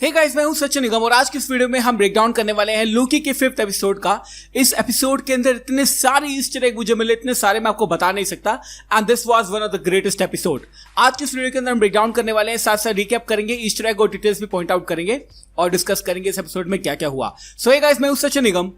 Hey guys, मैं हूं सचिन निगम और आज की इस वीडियो में हम ब्रेक डाउन करने वाले हैं लोकी के 5th एपिसोड का। इस एपिसोड के अंदर इतने सारे ईस्टर एग मुझे मिले, इतने सारे मैं आपको बता नहीं सकता। And this was one of the greatest episode. आज की इस वीडियो के अंदर हम ब्रेक डाउन करने वाले हैं, साथ साथ रिकैप करेंगे, ईस्टर एग और डिटेल्स भी पॉइंट आउट करेंगे और डिस्कस करेंगे इस एपिसोड में क्या क्या हुआ। सो हे गाइस, मैं हूं सचिन निगम।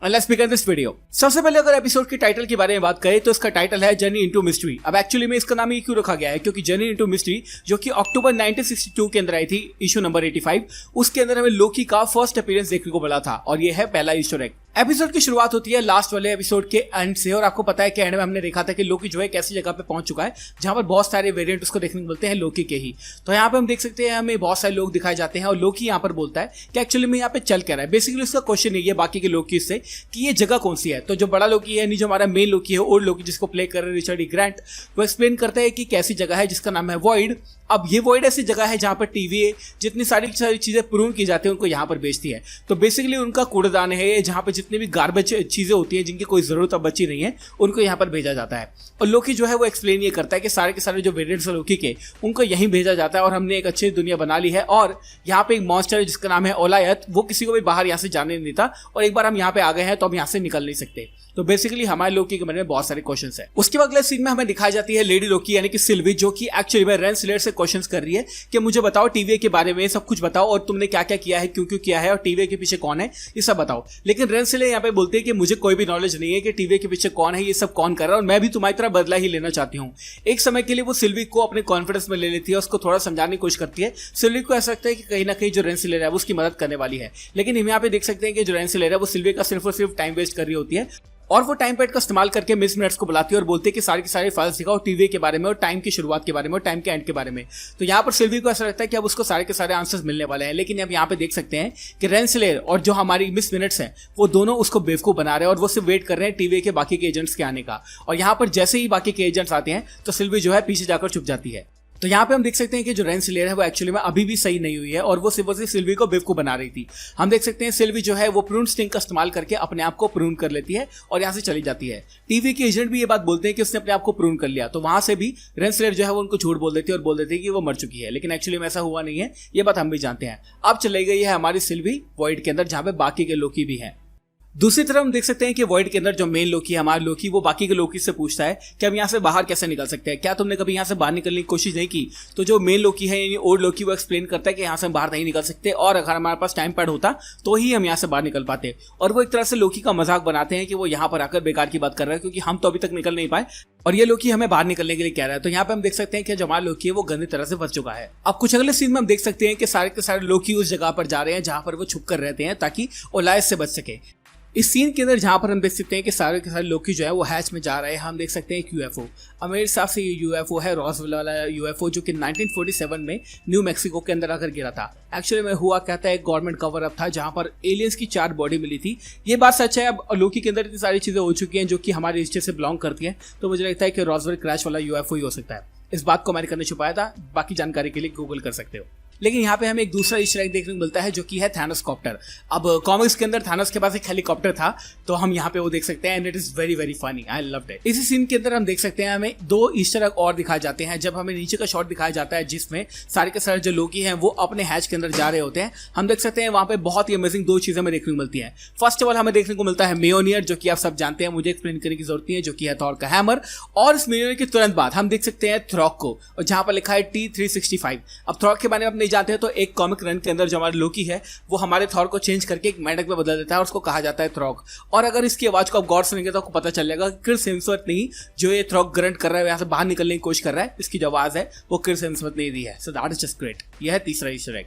Let's begin this video। सबसे पहले अगर एपिसोड की टाइटल के बारे में बात करें तो इसका टाइटल है जर्नी इनटू मिस्ट्री। अब एक्चुअली में इसका नाम ये क्यों रखा गया है, क्योंकि जर्नी इनटू मिस्ट्री जो कि अक्टूबर 1962 के अंदर आई थी, इशू नंबर 85, उसके अंदर हमें लोकी का फर्स्ट अपीयरेंस देखने को मिला था और ये है पहला ईस्टर एग। एपिसोड की शुरुआत होती है लास्ट वाले एपिसोड के एंड से, और आपको पता है कि एंड में हमने देखा था कि लोकी जो है एक ऐसी जगह पे पहुंच चुका है जहां पर बहुत सारे वेरिएंट उसको देखने को मिलते हैं लोकी के ही। तो यहाँ पे हम देख सकते हैं हमें बहुत सारे लोग दिखाए जाते हैं और लोकी यहाँ पर बोलता है कि एक्चुअली में यहाँ पे चल क्या रहा है। बेसिकली उसका क्वेश्चन ये है बाकी के लोकी से कि ये जगह कौन सी है। तो जो बड़ा लोकी है, जो हमारा मेन लोकी है, ओल्ड लोकी जिसको प्ले कर रहे हैं रिचर्ड ई ग्रांट, वो एक्सप्लेन करता है कि कैसी जगह है जिसका नाम है वॉइड। अब ये वॉइड ऐसी जगह है जहां पर टीवी जितनी सारी चीजें प्रून की जाती है उनको यहाँ पर बेचती है। तो बेसिकली उनका कूड़ेदान है जहां पर जितनी भी गार्बेज चीजें होती हैं जिनकी कोई जरूरत अब बची नहीं है उनको यहाँ पर भेजा जाता है। और लोकी जो है वो एक्सप्लेन ये करता है कि सारे के सारे जो वेरिएंट्स है लोकी के उनको यहीं भेजा जाता है और हमने एक अच्छी दुनिया बना ली है। और यहाँ पे एक मॉन्स्टर है जिसका नाम है ओलायत, वो किसी को भी बाहर यहाँ से जाने नहीं देता और एक बार हम यहाँ पे आ गए हैं तो हम यहाँ से निकल नहीं सकते। तो बेसिकली हमारे लोकी के मन में बहुत सारे क्वेश्चंस है। उसके बाद अगले सीन में हमें दिखाई जाती है लेडी लोकी यानी कि सिल्वी, जो कि एक्चुअली में रेनसिलर से क्वेश्चंस कर रही है कि मुझे बताओ टीवी के बारे में सब कुछ बताओ और तुमने क्या क्या किया है, क्यों क्यों किया है और टीवी के पीछे कौन है, ये सब बताओ। लेकिन रेनसिलर यहाँ पे बोलते हैं कि मुझे कोई भी नॉलेज नहीं है कि टीवी के पीछे कौन है, ये सब कौन कर रहा है और मैं भी तुम्हारी तरह बदला ही लेना चाहती हूँ। एक समय के लिए वो सिल्वी को अपने कॉन्फिडेंस में ले लेती है, उसको थोड़ा समझाने की कोशिश करती है। सिल्वी को ऐसा लगता है कि कहीं ना कहीं जो रेनसिलर है वो उसकी मदद करने वाली है, लेकिन हम यहाँ पे देख सकते हैं कि जो रेनसिलर है वो सिल्वी का सिर्फ और सिर्फ टाइम वेस्ट कर रही होती है और वो टाइम पैड का इस्तेमाल करके मिस मिनट्स को बुलाती है और बोलती है कि सारे के सारे फाइल्स दिखाओ टीवी के बारे में और टाइम की शुरुआत के बारे में और टाइम के एंड के बारे में। तो यहाँ पर सिल्वी को ऐसा लगता है कि अब उसको सारे के सारे आंसर्स मिलने वाले हैं। लेकिन अब यहाँ पे देख सकते हैं कि रेनसिलर और जो हमारी मिस मिनट्स हैं वो दोनों उसको बेवकूफ बना रहे हैं और वो सिर्फ वेट कर रहे हैं टीवी के बाकी के एजेंट्स के आने का। और यहाँ पर जैसे ही बाकी के एजेंट्स आते हैं तो सिल्वी जो है पीछे जाकर छुप जाती है। तो यहाँ पे हम देख सकते हैं कि जो रेनसिलर है वो एक्चुअली में अभी भी सही नहीं हुई है और वो सिर्फ सिल्वी को बेवकूफ बना रही थी। हम देख सकते हैं सिल्वी जो है वो प्रून स्टिंग का इस्तेमाल करके अपने आप को प्रून कर लेती है और यहाँ से चली जाती है। टीवी के एजेंट भी ये बात बोलते हैं कि उसने अपने आप को प्रून कर लिया, तो वहां से भी रेनसिलर जो है वो उनको झूठ बोल देती है और बोल देती है कि वो मर चुकी है। लेकिन एक्चुअली में ऐसा हुआ नहीं है, ये बात हम भी जानते हैं। अब चली गई है हमारी सिल्वी वॉइड के अंदर जहाँ पे बाकी के लोकी भी हैं। दूसरी तरफ हम देख सकते हैं कि वॉइड के अंदर जो मेन लोकी है हमारा लोकी, वो बाकी के लोकी से पूछता है कि हम यहाँ से बाहर कैसे निकल सकते हैं, क्या तुमने कभी यहाँ से बाहर निकलने की कोशिश नहीं की। तो जो मेन लोकी है यानी ओल्ड लोकी वो एक्सप्लेन करता है कि यहाँ से हम बाहर नहीं निकल सकते और अगर हमारे पास टाइम पैड होता तो ही हम यहाँ से बाहर निकल पाते। और वो एक तरह से लोकी का मजाक बनाते हैं कि वो यहाँ पर आकर बेकार की बात कर रहा है क्योंकि हम तो अभी तक निकल नहीं पाए और ये लोकी हमें बाहर निकलने के लिए कह रहा है। तो यहाँ पे हम देख सकते हैं कि जो हमारा लोकी है वो गंदी तरह से फंस चुका है। अब कुछ अगले सीन में हम देख सकते हैं कि सारे के सारे लोकी उस जगह पर जा रहे हैं जहां पर वो छुप कर रहते हैं ताकि ओलायत से बच सके। इस सीन के अंदर जहां पर हम देख सकते हैं कि सारे के सारे लोकी जो है वो हैच में जा रहे हैं। हम देख सकते हैं एक यूएफओ, मेरे हिसाब से ये यूएफओ है रॉसवेल वाला यूएफओ, जो कि 1947 में न्यू मैक्सिको के अंदर आकर गिरा था। एक्चुअली में हुआ कहता है एक गवर्नमेंट कवर अप था जहां पर एलियंस की 4 बॉडी मिली थी। ये बात सच है। अब लोकी के अंदर इतनी सारी चीजें हो चुकी हैं जो कि हमारे हिस्ट्री से बिलोंग करती हैं, तो मुझे लगता है कि रॉसवेल क्रैश वाला यूएफओ ही हो सकता है। इस बात को अमेरिका ने छुपाया था, बाकी जानकारी के लिए गूगल कर सकते हो। लेकिन यहाँ पे हमें एक दूसरा ईस्टर एग देखने को मिलता है जो कि है थानोस कॉप्टर। अब कॉमिक्स के अंदर थानोस के पास एक हेलीकॉप्टर था, तो हम यहाँ पे वो देख सकते हैं and it is very very funny, I loved it. इसी सीन के अंदर हम देख सकते हैं हमें 2 ईस्टर एग और दिखाए जाते हैं जब हमें नीचे का शॉट दिखाया जाता है जिसमें सारे के सारे जो लोकी हैं वो अपने हैच के अंदर जा रहे होते हैं। हम देख सकते हैं वहाँ पे बहुत ही अमेजिंग 2 चीजें हमें देखने को मिलती हैं। फर्स्ट ऑफ ऑल हमें देखने को मिलता है मेयोनियर, जो कि आप सब जानते हैं, मुझे एक्सप्लेन करने की जरूरत नहीं है, जो कि है थॉर का हैमर। और इस मेयोनियर के तुरंत बाद हम देख सकते हैं थ्रॉक को, और जहाँ पर लिखा है T365। अब थ्रॉक के बारे में आप नहीं जानते हैं तो एक कॉमिक रन के अंदर जो हमारे लोकी है वो हमारे थॉर को चेंज करके एक मेंढक में बदल देता है और उसको कहा जाता है थ्रॉक। और अगर इसकी आवाज को आप गौर सुनेंगे तो आपको पता चल जाएगा कि क्रिस हेम्सवर्थ नहीं जो ये थ्रॉक ग्रंट कर रहा है यहाँ से बाहर निकलने की कोशिश कर रहा है, इसकी जो आवाज है वो क्रिस हेम्सवर्थ ने दी है। So that is just great. यह है तीसरा ईस्टर एग।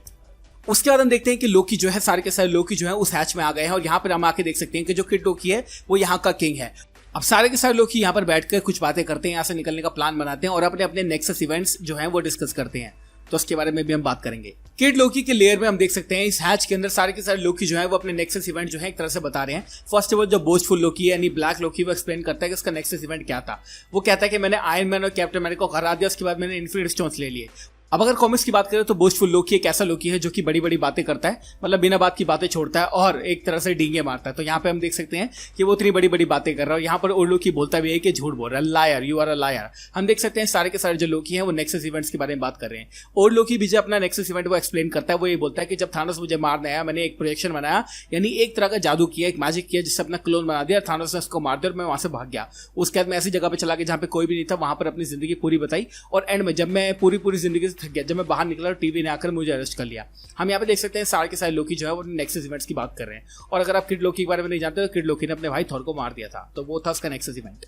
उसके बाद हम देखते हैं कि लोकी जो है सारे के सारे लोकी जो है उस हैच में आ गए हैं और यहाँ पर हम आके देख सकते हैं कि जो किड लोकी है वो यहाँ का किंग है। अब सारे के सारे लोग यहाँ पर बैठकर कुछ बातें करते हैं, यहाँ से निकलने का प्लान बनाते हैं और अपने अपने नेक्सस इवेंट्स जो हैं वो डिस्कस करते हैं। तो उसके बारे में भी हम बात करेंगे। किड लोकी के लेयर में हम देख सकते हैं इस हैच के अंदर सारे के सारे लोकी जो है वो अपने नेक्सस इवेंट जो है एक तरह से बता रहे हैं। फर्स्ट ऑफ ऑल जो बोस्टफुल लोकी है यानी ब्लैक लोकी, वो एक्सप्लेन करता है कि उसका नेक्सस इवेंट क्या था। वो कहता है कि मैंने आयरन मैन और कैप्टन अमेरिका को हरा दिया, उसके बाद मैंने इन्फिनिटी स्टोन्स ले लिए। अब अगर कॉमिक्स की बात करें तो बोस्टफुल लोकी एक ऐसा लोकी है जो कि बड़ी बड़ी बातें करता है, मतलब बिना बात की बातें छोड़ता है और एक तरह से डींगे मारता है। तो यहाँ पे हम देख सकते हैं कि वो इतनी बड़ी बड़ी बातें कर रहा है। यहाँ पर ओल्ड लोकी बोलता भी है कि झूठ बोल रहा है, liar, you are a liar. हम देख सकते हैं सारे के सारे जो लोकी हैं वो नेक्सस इवेंट्स के बारे में बात कर रहे हैं। ओल्ड लोकी भी जब अपना नेक्सस इवेंट वो एक्सप्लेन करता है, वो ये बोलता है कि जब थानोस मुझे मारने आया, मैंने एक प्रोजेक्शन बनाया, यानी एक तरह का जादू किया, एक मैजिक किया, जिससे अपना क्लोन बना दिया, थानोस ने उसको मार दिया और मैं वहां से भाग गया। उसके बाद मैं ऐसी जगह पे चला गया जहाँ पे कोई भी नहीं था, वहां पर अपनी जिंदगी पूरी बताई और एंड में जब मैं पूरी जिंदगी से थक गया, जब मैं बाहर निकला और टीवी ने आकर मुझे अरेस्ट कर लिया। हम यहाँ पे देख सकते हैं सारे के सारे लोकी जो है वो नेक्सस इवेंट्स की बात कर रहे हैं। और अगर आप किड लोकी के बारे में नहीं जानते तो किड लोकी ने अपने भाई थॉर को मार दिया था, तो वो था उसका नेक्सस इवेंट।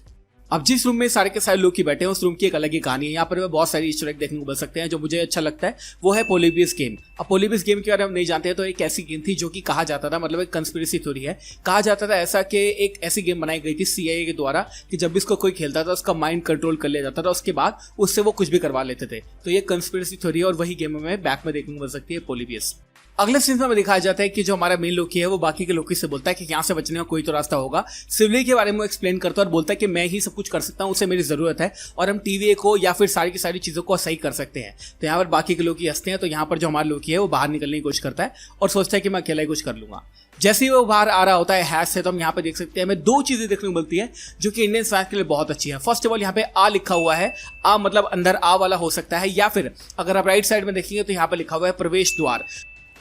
अब जिस रूम में सारे के सारे लोकी बैठे हैं उस रूम की एक अलग ही कहानी है। यहाँ पर बहुत सारी ईस्टर एग देखने को मिल सकते हैं। जो मुझे अच्छा लगता है वो है पोलिबियस गेम। अब पोलिबियस गेम के बारे में हम नहीं जानते हैं तो एक ऐसी गेम थी जो कि कहा जाता था, मतलब एक कंस्पिरेसी थ्योरी है, कहा जाता था ऐसा कि एक ऐसी गेम बनाई गई थी CIA के द्वारा कि जब भी इसको कोई खेलता था उसका माइंड कंट्रोल कर लिया जाता था, उसके बाद उससे वो कुछ भी करवा लेते थे। तो ये कंस्पिरेसी थ्योरी है और वही गेम हमें बैक में देखने को मिल सकती है, पोलिबियस। अगले सीन में हमें दिखाया जाता है कि जो हमारा मेन लोकी है वो बाकी के लोकी से बोलता है कि यहाँ से बचने का कोई तो रास्ता होगा। सिवली के बारे में एक्सप्लेन करता है और बोलता है कि मैं ही सब कुछ कर सकता हूँ, उसे मेरी जरूरत है और हम TVA को या फिर सारी की सारी चीजों को सही कर सकते हैं। तो यहाँ पर बाकी के लोकी हंसते हैं। तो यहाँ पर जो हमारा लोकी है वो बाहर निकलने की कोशिश करता है और सोचता है कि मैं अकेला ही कुछ कर लूंगा। जैसे ही वो बाहर आ रहा होता है हैश से, तो हम यहाँ पे देख सकते हैं हमें दो चीजें देखने को मिलती है जो कि इंडियन फैंस के लिए बहुत अच्छी है। फर्स्ट ऑफ ऑल यहाँ पे आ लिखा हुआ है, आ मतलब अंदर आ वाला हो सकता है, या फिर अगर आप राइट साइड में देखेंगे तो यहाँ पे लिखा हुआ है प्रवेश द्वार।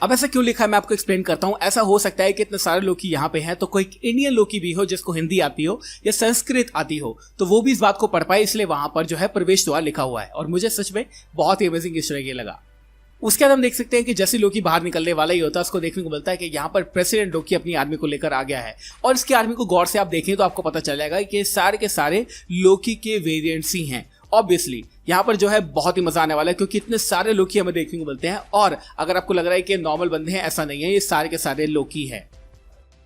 अब ऐसा क्यों लिखा है मैं आपको एक्सप्लेन करता हूं। ऐसा हो सकता है कि इतने सारे लोकी यहाँ पे हैं तो कोई इंडियन लोकी भी हो जिसको हिंदी आती हो या संस्कृत आती हो, तो वो भी इस बात को पढ़ पाए, इसलिए वहां पर जो है प्रवेश द्वार लिखा हुआ है। और मुझे सच में बहुत ही अमेजिंग इस तरह लगा। उसके बाद हम देख सकते हैं कि जैसे लोकी बाहर निकलने वाला ही होता है उसको देखने को मिलता है कि यहाँ पर प्रेसिडेंट लोकी अपनी आर्मी को लेकर आ गया है। और इसकी आर्मी को गौर से आप देखें तो आपको पता चल जाएगा कि सारे के सारे लोकी के वेरिएंट्स ही हैं। ऑब्वियसली यहाँ पर जो है बहुत ही मजा आने वाला है क्योंकि इतने सारे लोकी हमें देखने को मिलते हैं। और अगर आपको लग रहा है कि नॉर्मल बंदे हैं, ऐसा नहीं है, ये सारे के सारे लोकी हैं।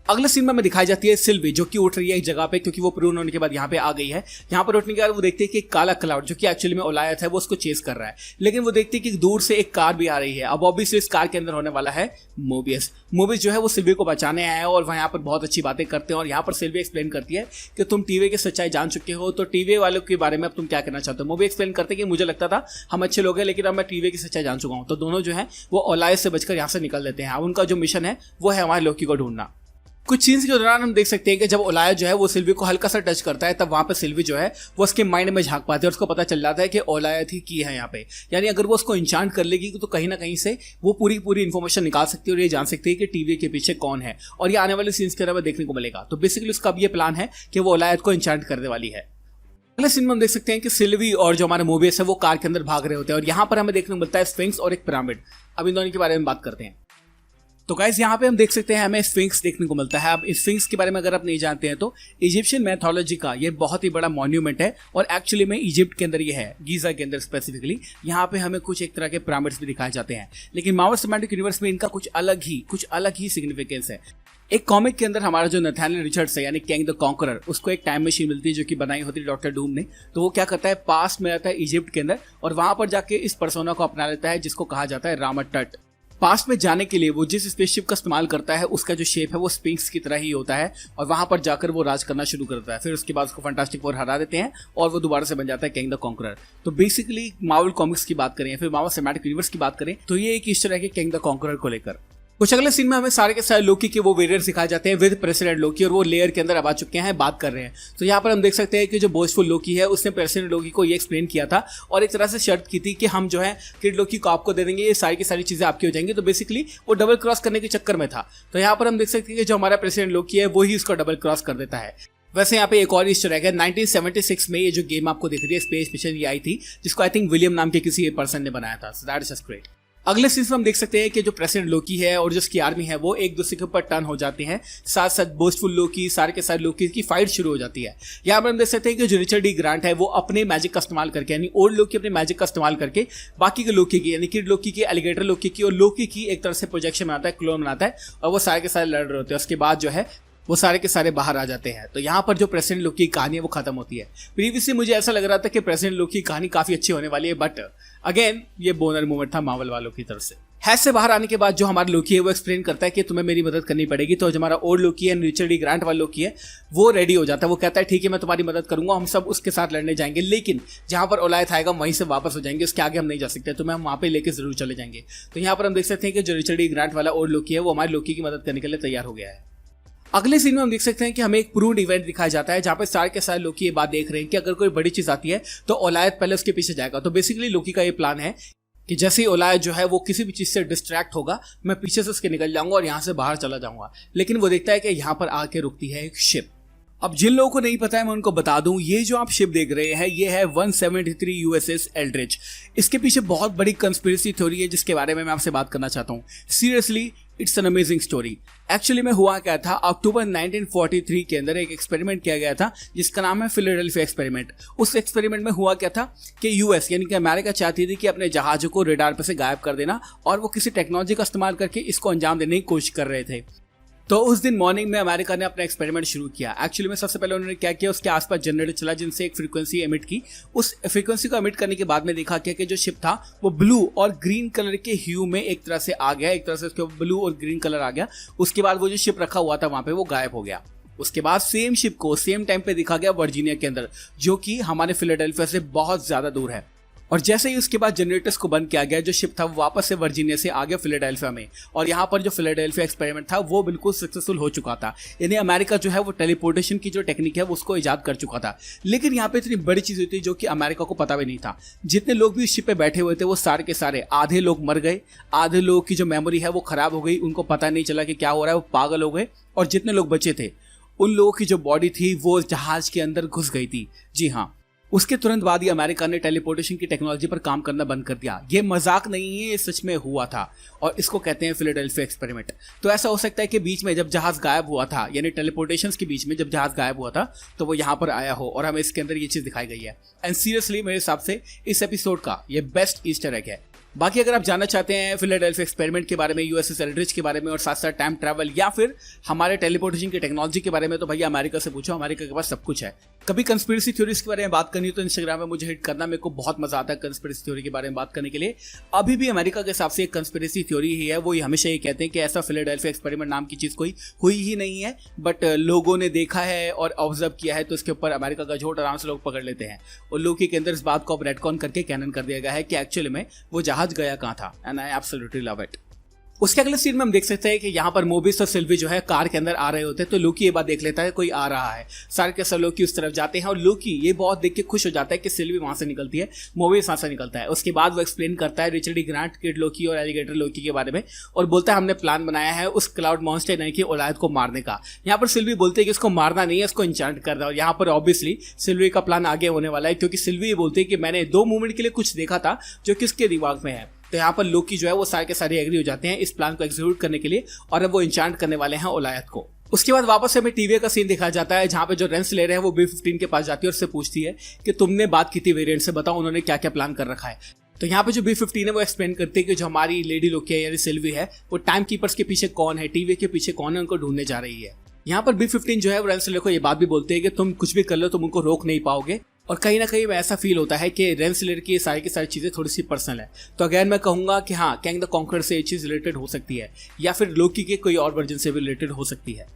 अगले सीन में हमें दिखाई जाती है सिल्वी जो कि उठ रही है एक जगह पे, क्योंकि वो प्रून होने के बाद यहाँ पे आ गई है। यहाँ पर उठने के बाद वो देखती है कि काला क्लाउड जो कि एक्चुअली में ओलायत है वो उसको चेस कर रहा है, लेकिन वो देखती है कि दूर से एक कार भी आ रही है। अब ऑब्वियसली इस कार के अंदर होने वाला है मोबियस। मोबियस जो है वो सिल्वी को बचाने आया है और वह यहाँ पर बहुत अच्छी बातें करते हैं। और यहाँ पर सिल्वी एक्सप्लेन करती है कि तुम TVA की सच्चाई जान चुके हो, तो TVA वालों के बारे में अब तुम क्या कहना चाहते हो। मोबी एक्सप्लेन करते हैं कि मुझे लगता था हम अच्छे लोग हैं, लेकिन अब मैं TVA की सच्चाई जान चुका हूँ। तो दोनों जो है वो ओलायत से बचकर यहाँ से निकल देते हैं। अब उनका जो मिशन है वो है हमारे लोकी को ढूंढना। कुछ सीन्स के दौरान हम देख सकते हैं कि जब ओलायत जो है वो सिल्वी को हल्का सा टच करता है, तब वहां पे सिल्वी जो है वो उसके माइंड में झांक पाती है और उसको पता चल जाता है कि ओलायत ही की है यहाँ पे। यानी अगर वो उसको इंचांट कर लेगी तो कहीं ना कहीं से वो पूरी इन्फॉर्मेशन निकाल सकती है और ये जान सकती है कि TVA के पीछे कौन है। और ये आने वाले सीन्स के अंदर देखने को मिलेगा। तो बेसिकली उसका अब ये प्लान है कि वो ओलायत को इंचांट करने वाली है। अगले सीन में हम देख सकते हैं कि सिल्वी और जो हमारे मोबियस है वो कार के अंदर भाग रहे होते हैं और यहाँ पर हमें देखने को मिलता है स्फिंक्स और एक पिरामिड। अब इन दोनों के बारे में बात करते हैं। तो गाइस यहाँ पे हम देख सकते हैं हमें स्फिंक्स देखने को मिलता है। अब स्फिंक्स के बारे में अगर आप नहीं जानते हैं तो इजिप्शियन मैथोलॉजी का ये बहुत ही बड़ा मॉन्यूमेंट है और एक्चुअली में इजिप्ट के अंदर ये है, गीजा के अंदर स्पेसिफिकली। यहाँ पे हमें कुछ एक तरह के पिरामिड्स भी दिखाए जाते हैं, लेकिन मार्वल सिनेमैटिक यूनिवर्स में इनका कुछ अलग ही सिग्निफिकेंस है। एक कॉमिक के अंदर हमारा जो नथानियल रिचर्ड्स है यानी कैंग द कॉन्करर, उसको एक टाइम मशीन मिलती है जो कि बनाई होती है डॉक्टर डूम ने। तो वो क्या करता है, पास्ट में आता है इजिप्ट के अंदर और वहां पर जाके इस पर्सोना को अपना लेता है जिसको कहा जाता है रामाटट। पास्ट में जाने के लिए वो जिस स्पेसशिप का इस्तेमाल करता है उसका जो शेप है वो स्फिंक्स की तरह ही होता है और वहां पर जाकर वो राज करना शुरू करता है। फिर उसके बाद उसको फैंटास्टिक फोर हरा देते हैं और वो दोबारा से बन जाता है किंग द कॉन्करर। तो बेसिकली मार्वल कॉमिक्स की बात करें फिर मार्वल सिनेमैटिक यूनिवर्स की बात करें तो ये एक इस तरह के किंग द कॉन्करर को लेकर। कुछ अगले सीन में हमें सारे के सारे लोकी के वो वेरिएंट्स दिखाए जाते हैं विद प्रेसिडेंट लोकी और वो लेयर के अंदर अब आ चुके हैं, बात कर रहे हैं। तो यहाँ पर हम देख सकते हैं कि जो बोस्टफुल लोकी है उसने प्रेसिडेंट लोकी को ये एक्सप्लेन किया था और एक तरह से शर्त की थी कि हम जो है किड लोकी को आपको दे देंगे, ये सारी की सारी चीजें आपकी हो जाएंगी। तो बेसिकली वो डबल क्रॉस करने के चक्कर में था। तो यहाँ पर हम देख सकते हैं कि जो हमारा प्रेसिडेंट लोकी है वही उसको डबल क्रॉस कर देता है। वैसे यहाँ पे एक और ईस्टर एग है, 1976 में ये जो गेम आपको दिख रही है स्पेस मिशन ये आई थी जिसको आई थिंक विलियम नाम के किसी पर्सन ने बनाया था। So that is just great. अगले सीन में हम देख सकते हैं कि जो प्रेसिडेंट लोकी है और जो उसकी आर्मी है वो एक दूसरे के ऊपर टर्न हो जाती है, साथ साथ बोस्टफुल लोकी सारे के सारे लोकी की फाइट शुरू हो जाती है। यहाँ पर हम देख सकते हैं कि जो रिचर्ड डी ग्रांट है वो अपने मैजिक का इस्तेमाल करके यानी ओल्ड लोकी अपने मैजिक का इस्तेमाल करके बाकी के लोकी की यानी किड लोकी की, एलिगेटर लोकी की और लोकी की एक तरह से प्रोजेक्शन बनाता है, क्लोन बनाता है और वो सारे के सारे लड़ रहे होते हैं। उसके बाद जो है वो सारे के सारे बाहर आ जाते हैं। तो यहाँ पर जो प्रेसिडेंट लोकी की कहानी है वो खत्म होती है। प्रीवियसली मुझे ऐसा लग रहा था कि प्रेसिडेंट लोकी की कहानी काफी अच्छी होने वाली है, बट अगेन ये बोनर मूवमेंट था मार्वल वालों की तरफ से। हैच से बाहर आने के बाद जो हमारा लोकी है वो एक्सप्लेन करता है कि तुम्हें मेरी मदद करनी पड़ेगी। तो जो हमारा ओल्ड लोकी है, रिचर्ड ई ग्रांट वाला लोकी है, वो रेडी हो जाता है। वो कहता है ठीक है मैं तुम्हारी मदद करूंगा, हम सब उसके साथ लड़ने जाएंगे, लेकिन जहां पर ओलायत आएगा वहीं से वापस हो जाएंगे, उसके आगे हम नहीं जा सकते, तो मैं हम वहां पे लेके जरूर चले जाएंगे। तो यहाँ पर हम देख सकते हैं कि जो रिचर्ड ई ग्रांट वाला ओल्ड लोकी है वो हमारे लोकी की मदद करने के लिए तैयार हो गया है। अगले सीन में हम देख सकते हैं कि हमें एक प्रूव्ड इवेंट दिखाया जाता है जहां पे सारे के सारे लोकी ये बात देख रहे हैं कि अगर कोई बड़ी चीज आती है तो ओलायत पहले उसके पीछे जाएगा। तो बेसिकली लोकी का ये प्लान है कि जैसे ही ओलायत जो है वो किसी भी चीज से डिस्ट्रैक्ट होगा, मैं पीछे से उसके निकल जाऊंगा और यहां से बाहर चला जाऊंगा। लेकिन वो देखता है कि यहां पर आके रुकती है एक शिप। अब जिन लोगों को नहीं पता है मैं उनको बता दूं, ये जो आप शिप देख रहे हैं ये है 173 यूएसएस एल्ड्रिच। इसके पीछे बहुत बड़ी कंस्पिरेसी थ्योरी है जिसके बारे में मैं आपसे बात करना चाहता हूं। Seriously it's an amazing story. Actually में हुआ क्या था, अक्टूबर 1943 के अंदर एक एक्सपेरिमेंट किया गया था जिसका नाम है फिलाडेल्फिया एक्सपेरिमेंट। उस एक्सपेरिमेंट में हुआ क्या था कि यूएस यानी कि अमेरिका चाहती थी कि अपने जहाजों को रेडार पर से गायब कर देना, और वो किसी टेक्नोलॉजी का इस्तेमाल करके इसको अंजाम देने की कोशिश कर रहे थे। तो उस दिन मॉर्निंग में अमेरिका ने अपना एक्सपेरिमेंट शुरू किया। एक्चुअली में सबसे पहले उन्होंने क्या किया, उसके आसपास जनरेटर चला जिनसे एक फ्रीक्वेंसी एमिट की। उस फ्रीक्वेंसी को एमिट करने के बाद में देखा क्या कि जो शिप था वो ब्लू और ग्रीन कलर के ह्यू में एक तरह से आ गया, एक तरह से उसके ब्लू और ग्रीन कलर आ गया। उसके बाद वो जो शिप रखा हुआ था वहां पे वो गायब हो गया। उसके बाद सेम शिप को सेम टाइम पे दिखा गया वर्जीनिया के अंदर, जो कि हमारे फिलाडेल्फिया से बहुत ज्यादा दूर है। और जैसे ही उसके बाद जनरेटर्स को बंद किया गया, जो शिप था वो वापस से वर्जीनिया से आ गया फिलाडेल्फिया में। और यहाँ पर जो फिलाडेल्फिया एक्सपेरिमेंट था वो बिल्कुल सक्सेसफुल हो चुका था। यानी अमेरिका जो है वो टेलीपोर्टेशन की जो टेक्निक है वो उसको ईजाद कर चुका था। लेकिन यहाँ पे इतनी बड़ी चीज हुई थी जो कि अमेरिका को पता भी नहीं था। जितने लोग भी इस शिप पे बैठे हुए थे वो सारे के सारे, आधे लोग मर गए, आधे लोगों की जो मेमोरी है वो खराब हो गई, उनको पता नहीं चला कि क्या हो रहा है, वो पागल हो गए। और जितने लोग बचे थे उन लोगों की जो बॉडी थी वो जहाज के अंदर घुस गई थी। जी हाँ, उसके तुरंत बाद ही अमेरिका ने टेलीपोर्टेशन की टेक्नोलॉजी पर काम करना बंद कर दिया। ये मजाक नहीं है, ये सच में हुआ था और इसको कहते हैं फिलाडेल्फिया एक्सपेरिमेंट। तो ऐसा हो सकता है कि बीच में जब जहाज गायब हुआ था, यानी टेलीपोर्टेशन के बीच में जब जहाज गायब हुआ था, तो वो यहाँ पर आया हो और हमें इसके अंदर ये चीज दिखाई गई है। एंड सीरियसली मेरे हिसाब से इस एपिसोड का ये बेस्ट ईस्टर एग है। बाकी अगर आप जानना चाहते हैं फिलाडेल्फिया एक्सपेरिमेंट के बारे में, यूएसएस एल्ड्रिच के बारे में और साथ साथ टाइम ट्रैवल या फिर हमारे टेलीपोर्टेशन की टेक्नोलॉजी के बारे में, तो भैया अमेरिका से पूछो, अमेरिका के पास सब कुछ है। कभी कंस्पिरेसी थ्योरीज के बारे में बात करनी हो तो इंस्टाग्राम में मुझे हिट करना, मेरे को बहुत मजा आता है कंस्पिरेसी थ्योरी के बारे में बात करने के लिए। अभी भी अमेरिका के हिसाब से एक कंस्पिरेसी थ्योरी ही है, वो हमेशा ये कहते हैं कि ऐसा फिलाडेल्फिया एक्सपेरिमेंट नाम की चीज कोई हुई ही नहीं है, बट लोगों ने देखा है और ऑब्जर्व किया है, तो इसके ऊपर अमेरिका का झूठ आराम से लोग पकड़ लेते हैं। और लोकी के अंदर इस बात को अब रेडकॉन करके कैनन कर दिया गया है कि एक्चुअली में वो जहाज गया कहाँ था। And I absolutely love it. उसके अगले सीन में हम देख सकते हैं कि यहाँ पर मोबिस और सिल्वी जो है कार के अंदर आ रहे होते हैं। तो लोकी ये बात देख लेता है कोई आ रहा है, सारे के सब लोकी उस तरफ जाते हैं और लोकी ये बहुत देख के खुश हो जाता है कि सिल्वी वहां से निकलती है, मोबिस वहां से निकलता है। उसके बाद वो एक्सप्लेन करता है रिचर्ड ई ग्रांट, किड लोकी और एलिगेटर लोकी के बारे में और बोलता है हमने प्लान बनाया है उस क्लाउड मॉन्स्टर यानी कि ओलायत को मारने का। यहाँ पर सिल्वी बोलते है कि उसको मारना नहीं है, उसको इंचांट करना है। और यहाँ पर ऑब्वियसली सिल्वी का प्लान आगे होने वाला है, क्योंकि सिल्वी ये बोलते है कि मैंने 2 मोमेंट के लिए कुछ देखा था जो कि उसके दिमाग में है। तो यहाँ पर लोकी जो है वो सारे के सारे एग्री हो जाते हैं इस प्लान को एग्जीक्यूट करने के लिए और अब वो इंचांट करने वाले हैं ओलायत को। उसके बाद वापस से हमें टीवी का सीन दिखाया जाता है जहां पे जो रेंसलेयर है वो B-15 के पास जाती है और उससे पूछती है कि तुमने बात की थी वेरिएंट से, बताओ उन्होंने क्या क्या प्लान कर रखा है। तो यहाँ पे जो B-15 है वो एक्सप्लेन करती है कि जो हमारी लेडी लोकी है यानी सिल्वी है वो टाइम कीपर्स के पीछे कौन है, टीवी के पीछे कौन है, उनको ढूंढने जा रही है। यहाँ पर B-15 जो है वो रेंसलेयर को ये बात भी बोलते हैं कि तुम कुछ भी कर लो तुम उनको रोक नहीं पाओगे। और कहीं ना कहीं ऐसा फील होता है कि रेंसलेयर की सारी की सारी चीज़ें थोड़ी सी पर्सनल है। तो अगेन मैं कहूँगा कि हाँ, कैंग द कॉन्करर से ये चीज़ रिलेटेड हो सकती है या फिर लोकी के कोई और वर्जन से भी रिलेटेड हो सकती है।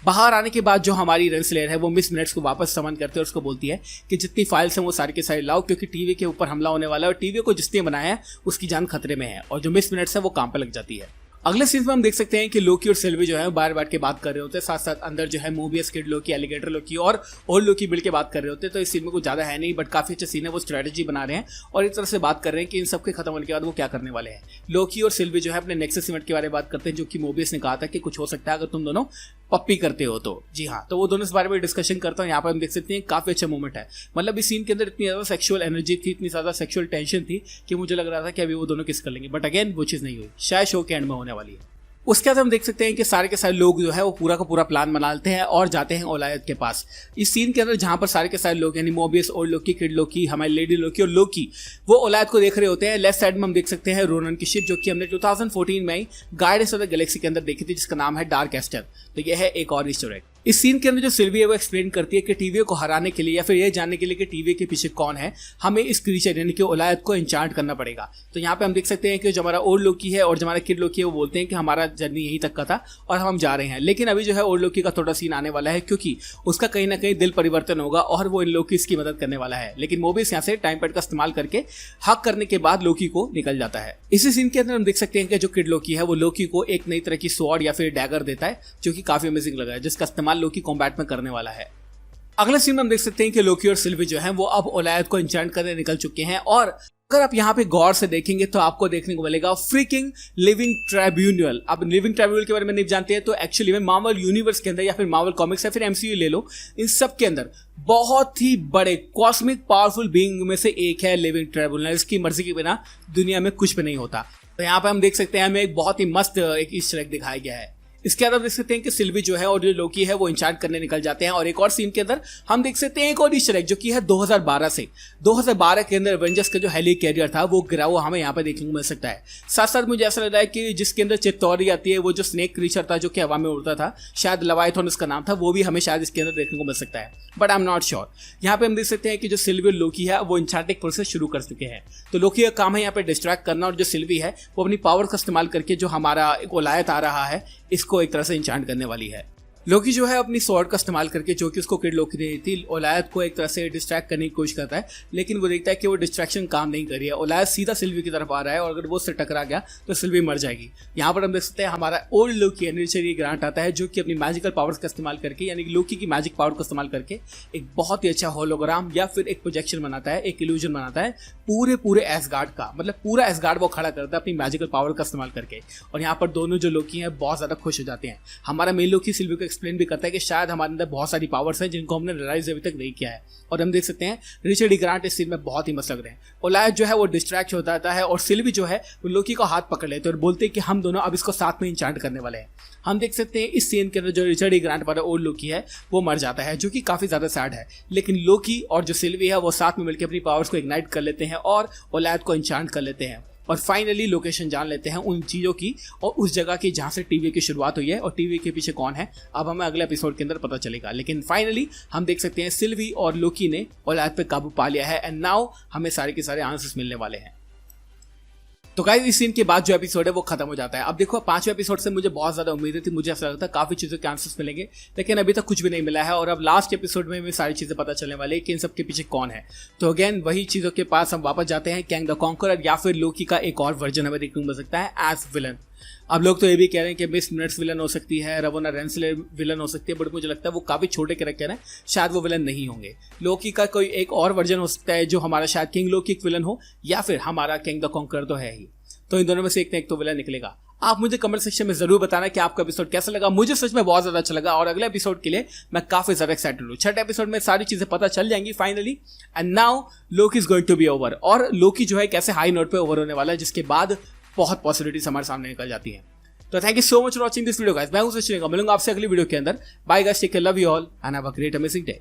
बाहर आने के बाद जो हमारी रेंसलेयर है वो मिस मिनट्स को वापस समन करते हैं और उसको बोलती है कि जितनी फाइल्स हैं वो सारी के सारी लाओ, क्योंकि टीवी के ऊपर हमला होने वाला है और टीवी को जिसने बनाया है उसकी जान खतरे में है। और जो मिस मिनट्स है वो काम पे लग जाती है। अगले सीन में हम देख सकते हैं कि लोकी और सिल्वी जो है बाहर बैठ के बात कर रहे होते हैं, साथ साथ अंदर जो है मोबियस, किड लोकी, एलिगेटर लोकी और ओल्ड लोकी मिल के बात कर रहे होते हैं। तो इस सीन में कुछ ज्यादा है नहीं, बट काफी अच्छा सीन है। वो स्ट्रेटेजी बना रहे हैं और एक तरह से बात कर रहे हैं कि इन सबके खत्म होने के बाद वो क्या करने वाले हैं। लोकी और सिल्वी जो है अपने नेक्सस इवेंट के बारे में बात करते हैं, जो कि मोबियस ने कहा था कि कुछ हो सकता है अगर तुम दोनों पप्पी करते हो तो। जी हाँ, तो वो दोनों इस बारे में डिस्कशन करता हूँ। यहाँ पर हम देख सकते हैं काफी अच्छा मोमेंट है। मतलब इस सीन के अंदर इतनी ज्यादा सेक्सुअल एनर्जी थी, इतनी ज्यादा सेक्सुअल टेंशन थी कि मुझे लग रहा था कि अभी वो दोनों किस कर लेंगे, बट अगेन वो चीज़ नहीं हुई, शायद शो के एंड में होने वाली है। उसके बाद हम देख सकते हैं कि सारे के सारे लोग जो है वो पूरा का पूरा प्लान बनाते हैं और जाते हैं ओलायत के पास। इस सीन के अंदर जहां पर सारे के सारे लोग यानी मोबियस, ओल्ड लोकी, किड लोकी, हमारी लेडी लोकी और लोकी वो ओलायत को देख रहे होते हैं। लेफ्ट साइड में हम देख सकते हैं रोनन की शिप, जो कि हमने 2014 में ही गार्डियंस ऑफ द गैलेक्सी के अंदर देखी थी, जिसका नाम है डार्क एस्टर। तो यह है एक और ईस्टर एग। इस सीन के अंदर जो सिल्वी है वो एक्सप्लेन करती है कि टीवी को हराने के लिए या फिर ये जानने के लिए कि टीवी के पीछे कौन है, हमें इस क्रीचर यानी कि ओलायत को एन्चांट करना पड़ेगा। तो यहाँ पे हम देख सकते हैं कि जो हमारा ओल्ड लोकी है और जो हमारा किड लोकी है वो बोलते हैं कि हमारा जर्नी यहीं तक का था और हम जा रहे हैं। लेकिन अभी जो है ओल्ड लोकी का थोड़ा सीन आने वाला है, क्योंकि उसका कहीं ना कहीं दिल परिवर्तन होगा और वो इन लोकीज की मदद करने वाला है। लेकिन मोबियस यहाँ से टाइम पैड का इस्तेमाल करके हक करने के बाद लोकी को निकल जाता है। इसी सीन के अंदर हम देख सकते हैं कि जो किड लोकी है वो लोकी को एक नई तरह की स्वॉर्ड या फिर डैगर देता है, जो कि काफी अमेजिंग लगा है, जिसका इस्तेमाल लोकी कॉम्बैट में करने वाला है। अगले सीन में हम देख सकते हैं कि लोकी और सिल्वी जो है वो अब ओलायत को एन्चांट करने निकल चुके हैं। और अगर आप यहाँ पे गौर से देखेंगे तो आपको देखने को मिलेगा फ्रीकिंग लिविंग ट्राइब्यूनल। अब लिविंग ट्राइब्यूनल के बारे में नहीं जानते हैं तो एक्चुअली में मार्वल यूनिवर्स के अंदर या फिर मार्वल कॉमिक्स या फिर एमसीयू ले लो, इन सब के अंदर बहुत ही बड़े कॉस्मिक पावरफुल बीइंग में से एक है लिविंग ट्राइब्यूनल। इसकी मर्जी के बिना दुनिया में कुछ भी नहीं होता। तो यहाँ पे हम देख सकते हैं हमें एक बहुत ही मस्त एक ईस्टर एग दिखाया गया है। इसके अंदर देख सकते हैं कि सिल्वी जो है और जो लोकी है वो एन्चांट करने निकल जाते हैं। और एक और सीन के अंदर हम देख सकते हैं एक और ईस्टर एग जो कि है 2012 से। 2012 के अंदर एवेंजर्स का जो हेली कैरियर था वो गिरा हुआ हमें यहाँ पे देखने को मिल सकता है। साथ साथ मुझे ऐसा लग रहा है कि जिसके अंदर चित्तौरी आती है, वो जो स्नेक क्रीचर था जो कि हवा में उड़ता था, शायद लवाइथन उसका नाम था, वो भी हमें शायद इसके अंदर देखने को मिल सकता है, but I am not sure. यहाँ पे हम देख सकते हैं कि जो सिल्वी और लोकी है वो एन्चांटिंग प्रोसेस शुरू कर चुके हैं। तो लोकी का काम है यहाँ पे डिस्ट्रैक्ट करना और जो सिल्वी है वो अपनी पावर का इस्तेमाल करके जो हमारा एक ओलायत आ रहा है इसको एक तरह से एन्चांट करने वाली है। लोकी जो है अपनी स्वॉर्ड का इस्तेमाल करके, जो कि उसको किड लोकी ने दी थी, ओलायत को एक तरह से डिस्ट्रैक्ट करने की कोशिश करता है। लेकिन वो देखता है कि वो डिस्ट्रैक्शन काम नहीं कर रही है। ओलायत सीधा सिल्वी की तरफ आ रहा है और अगर वो उससे टकरा गया तो सिल्वी मर जाएगी। यहाँ पर हम देख सकते हैं हमारा ओल्ड लोकी रिचर्ड ग्रांट आता है, जो कि अपनी मैजिकल पावर्स का इस्तेमाल करके यानी कि लोकी की मैजिक पावर का इस्तेमाल करके एक बहुत ही अच्छा होलोग्राम या फिर एक प्रोजेक्शन बनाता है, एक इल्यूजन बनाता है पूरे एसगार्ड का। मतलब पूरा एसगार्ड वो खड़ा करता है अपनी मैजिकल पावर का इस्तेमाल करके। और यहाँ पर दोनों जो लोकी हैं बहुत ज़्यादा खुश हो जाते हैं। हमारा मेन लोकी सिल्वी को एक्सप्लेन भी करता है कि शायद हमारे अंदर बहुत सारी पावर्स हैं जिनको हमने रियलाइज अभी तक नहीं किया है। और हम देख सकते हैं रिचर्ड ग्रांट इस सीन में बहुत ही मस्त लग रहे हैं। ओलायत जो है वो डिस्ट्रैक्ट होता रहता है और सिल्वी जो है वो लोकी का हाथ पकड़ लेते हैं और बोलते हैं कि हम दोनों अब इसको साथ में एन्चांट करने वाले हैं। हम देख सकते हैं इस सीन के अंदर जो रिचर्ड ग्रांट वाला ओल्ड लोकी है वो मर जाता है, जो कि काफ़ी ज़्यादा सैड है। लेकिन लोकी और जो सिल्वी है वो साथ में मिलकर अपनी पावर्स को इग्नाइट कर लेते हैं और ओलायत को एन्चांट कर लेते हैं। और फाइनली लोकेशन जान लेते हैं उन चीज़ों की और उस जगह की जहाँ से टीवी की शुरुआत हुई है और टीवी के पीछे कौन है अब हमें अगले एपिसोड के अंदर पता चलेगा। लेकिन फाइनली हम देख सकते हैं सिल्वी और लोकी ने ओलायत पे काबू पा लिया है एंड नाउ हमें सारे के सारे आंसर्स मिलने वाले हैं। तो गाइस इस सीन के बाद जो एपिसोड है वो खत्म हो जाता है। अब देखो 5वें एपिसोड से मुझे बहुत ज़्यादा उम्मीदें थी, मुझे ऐसा लगता है काफ़ी चीज़ों के आंसर्स मिलेंगे, लेकिन अभी तक कुछ भी नहीं मिला है। और अब लास्ट एपिसोड में भी सारी चीज़ें पता चलने वाली है कि इन सब के पीछे कौन है। तो अगेन वही चीज़ों के पास हम वापस जाते हैं, कैंग द कॉन्करर या फिर लोकी का एक और वर्जन हमें देखने को मिल सकता है एज विलन। अब लोग तो ये भी कह रहे हैं कि मिस मिनट्स विलन हो सकती है, रवोना रेंसलर विलन हो सकती है, बट मुझे लगता है वो काफ़ी छोटे कैरेक्टर हैं, शायद वो विलन नहीं होंगे। लोकी का कोई एक और वर्जन हो सकता है जो हमारा शायद किंग लोकी एक विलन हो, या फिर हमारा किंग द कॉन्करर तो है ही। तो इन दोनों में से एक ना एक तो विलन निकलेगा। आप मुझे कमेंट सेक्शन में जरूर बताना कि आपका एपिसोड कैसा लगा। मुझे सच में बहुत ज़्यादा अच्छा लगा और अगले एपिसोड के लिए मैं काफ़ी ज़्यादा एक्साइटेड हूँ। 6th एपिसोड में सारी चीज़ें पता चल जाएंगी finally. And now Loki is going to be over. और लोकी जो है कैसे हाई नोट पे ओवर होने वाला है, जिसके बाद बहुत पॉसिबिलिटीज हमारे सामने निकल जाती हैं। तो thank you so much for watching this video guys. मैं हूं सचिन, मिलूंगा आपसे अगली वीडियो के अंदर। Bye guys, take care, love you all and have a great amazing day.